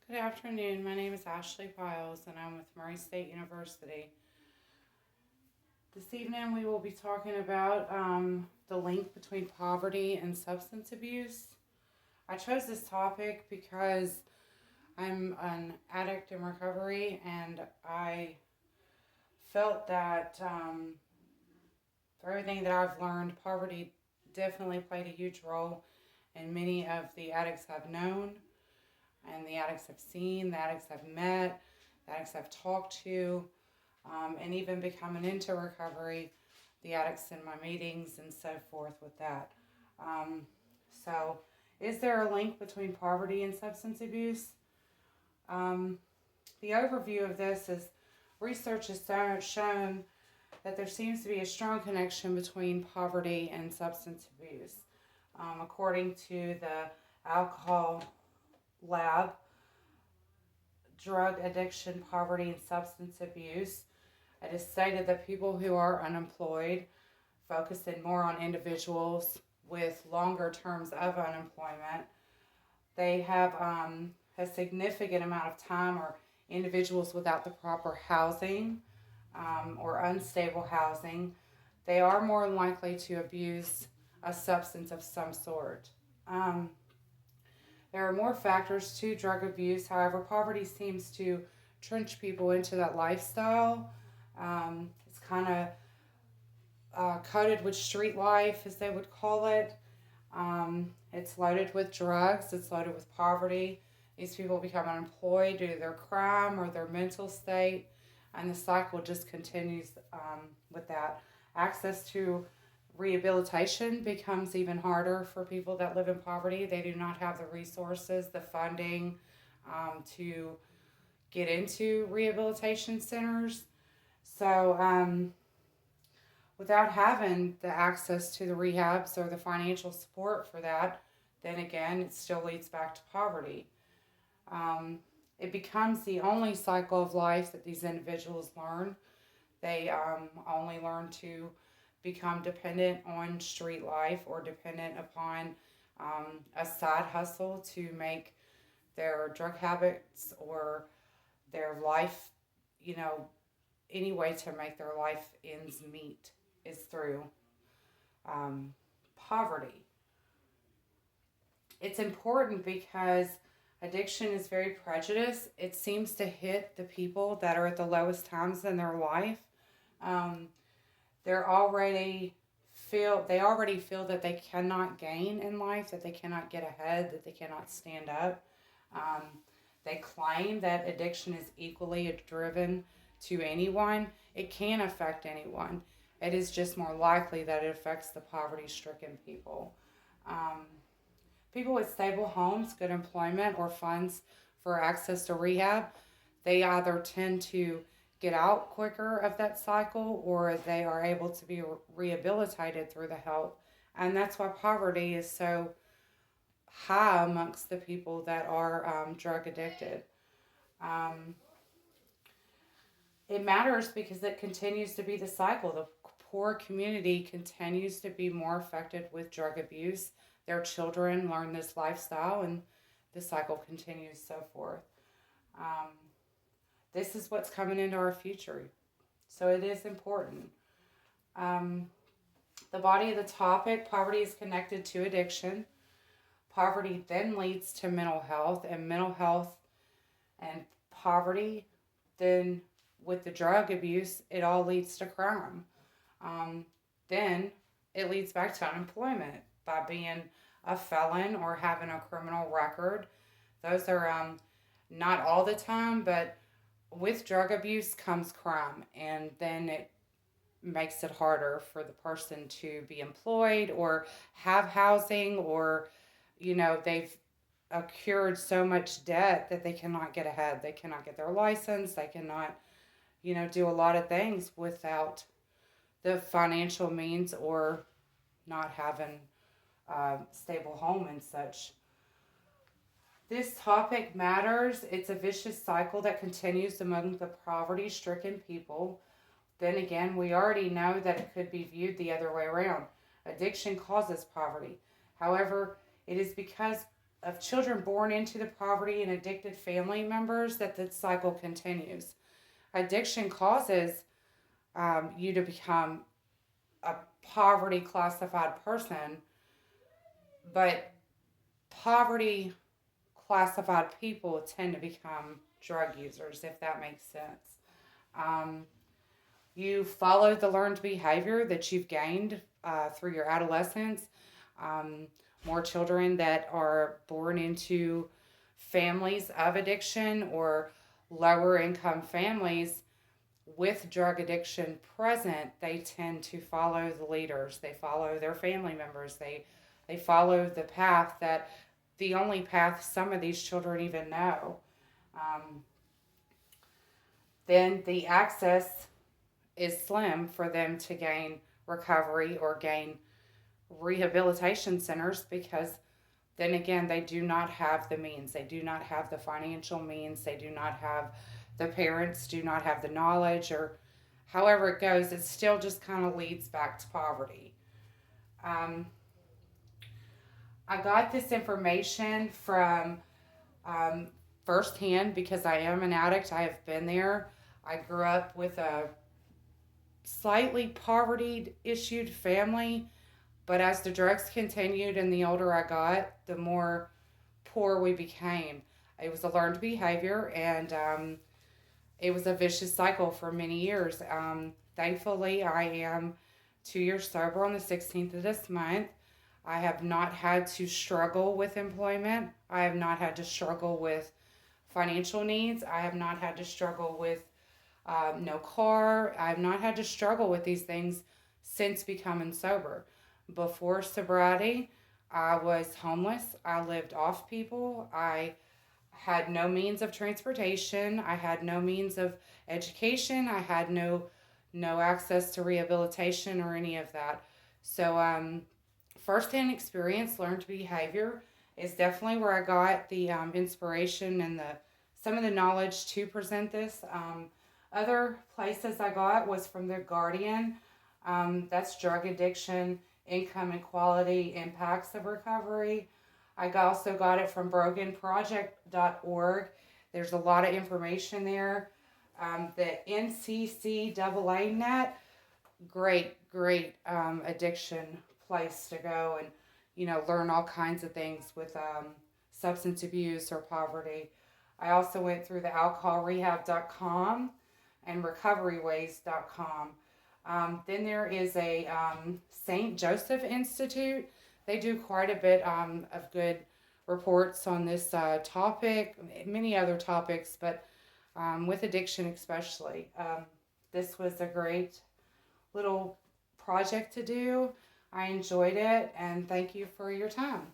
Good afternoon. My name is Ashley Piles and I'm with Murray State University. This evening we will be talking about the link between poverty and substance abuse. I chose this topic because I'm an addict in recovery and I felt that for everything that I've learned, poverty definitely played a huge role in many of the addicts I've known and the addicts I've seen, the addicts I've met, the addicts I've talked to, and even becoming into recovery, the addicts in my meetings and so forth with that. Um, so, is there a link between poverty and substance abuse? Um, the overview of this is research has shown that there seems to be a strong connection between poverty and substance abuse. According to the alcohol lab, drug addiction, poverty, and substance abuse, it is stated that people who are unemployed, focusing more on individuals with longer terms of unemployment, they have a significant amount of time, or individuals without the proper housing or unstable housing, they are more likely to abuse a substance of some sort. Um, there are more factors to drug abuse. However, poverty seems to trench people into that lifestyle. It's kind of coated with street life, as they would call it. It's loaded with drugs, it's loaded with poverty. These people become unemployed due to their crime or their mental state, and the cycle just continues with that. Access to rehabilitation becomes even harder for people that live in poverty. They do not have the resources, the funding to get into rehabilitation centers. So, without having the access to the rehabs or the financial support for that, then again, it still leads back to poverty. Um, it becomes the only cycle of life that these individuals learn. They only learn to become dependent on street life or dependent upon a side hustle to make their drug habits or their life, you know, any way to make their life ends meet is through poverty. It's important because addiction is very prejudiced. It seems to hit the people that are at the lowest times in their life. Um, they're already they already feel that they cannot gain in life, that they cannot get ahead, that they cannot stand up. Um, they claim that addiction is equally driven to anyone. It can affect anyone. It is just more likely that it affects the poverty stricken people. Um, People with stable homes, good employment, or funds for access to rehab, they either tend to get out quicker of that cycle or they are able to be rehabilitated through the help. And that's why poverty is so high amongst the people that are drug addicted. Um, it matters because it continues to be the cycle. The poor community continues to be more affected with drug abuse. Their children learn this lifestyle and the cycle continues, so forth. Um, this is what's coming into our future. So it is important. Um, the body of the topic, poverty is connected to addiction. Poverty then leads to mental health, and mental health and poverty, then with the drug abuse, it all leads to crime. Um, then it leads back to unemployment by being a felon or having a criminal record. Those are not all the time, but with drug abuse comes crime, and then it makes it harder for the person to be employed or have housing, or they've accrued so much debt that they cannot get ahead. They cannot get their license. They cannot, do a lot of things without the financial means or not having a stable home and such. This topic matters. It's a vicious cycle that continues among the poverty stricken people. Then again, we already know that it could be viewed the other way around. Addiction causes poverty. However, it is because of children born into the poverty and addicted family members that the cycle continues. Addiction causes you to become a poverty classified person, but poverty classified people tend to become drug users, if that makes sense. Um, you follow the learned behavior that you've gained through your adolescence. Um, More children that are born into families of addiction or lower income families with drug addiction present, they tend to follow the leaders. They follow their family members. They follow the path that the only path some of these children even know. Um, then the access is slim for them to gain recovery or gain rehabilitation centers because then again they do not have the means, they do not have the financial means, they do not have, the parents do not have the knowledge, or however it goes, it still just kind of leads back to poverty. um, I got this information from um, firsthand because I am an addict. I have been there. I grew up with a slightly poverty issued family. But as the drugs continued and the older I got, the more poor we became. It was a learned behavior, and it was a vicious cycle for many years. Thankfully, I am 2 years sober on the 16th of this month. I have not had to struggle with employment. I have not had to struggle with financial needs. I have not had to struggle with no car. I have not had to struggle with these things since becoming sober. Before sobriety, I was homeless. I lived off people. I had no means of transportation. I had no means of education. I had no access to rehabilitation or any of that. So firsthand experience, learned behavior is definitely where I got the inspiration and the some of the knowledge to present this. Other places I got was from The Guardian. That's drug addiction, income inequality, impacts of recovery. I also got it from broganproject.org. There's a lot of information there. The NCCAA net, great addiction place to go and learn all kinds of things with substance abuse or poverty. I also went through the alcoholrehab.com and recoveryways.com. Then there is a St. Joseph Institute. They do quite a bit of good reports on this topic, many other topics, but with addiction especially. This was a great little project to do. I enjoyed it, and thank you for your time.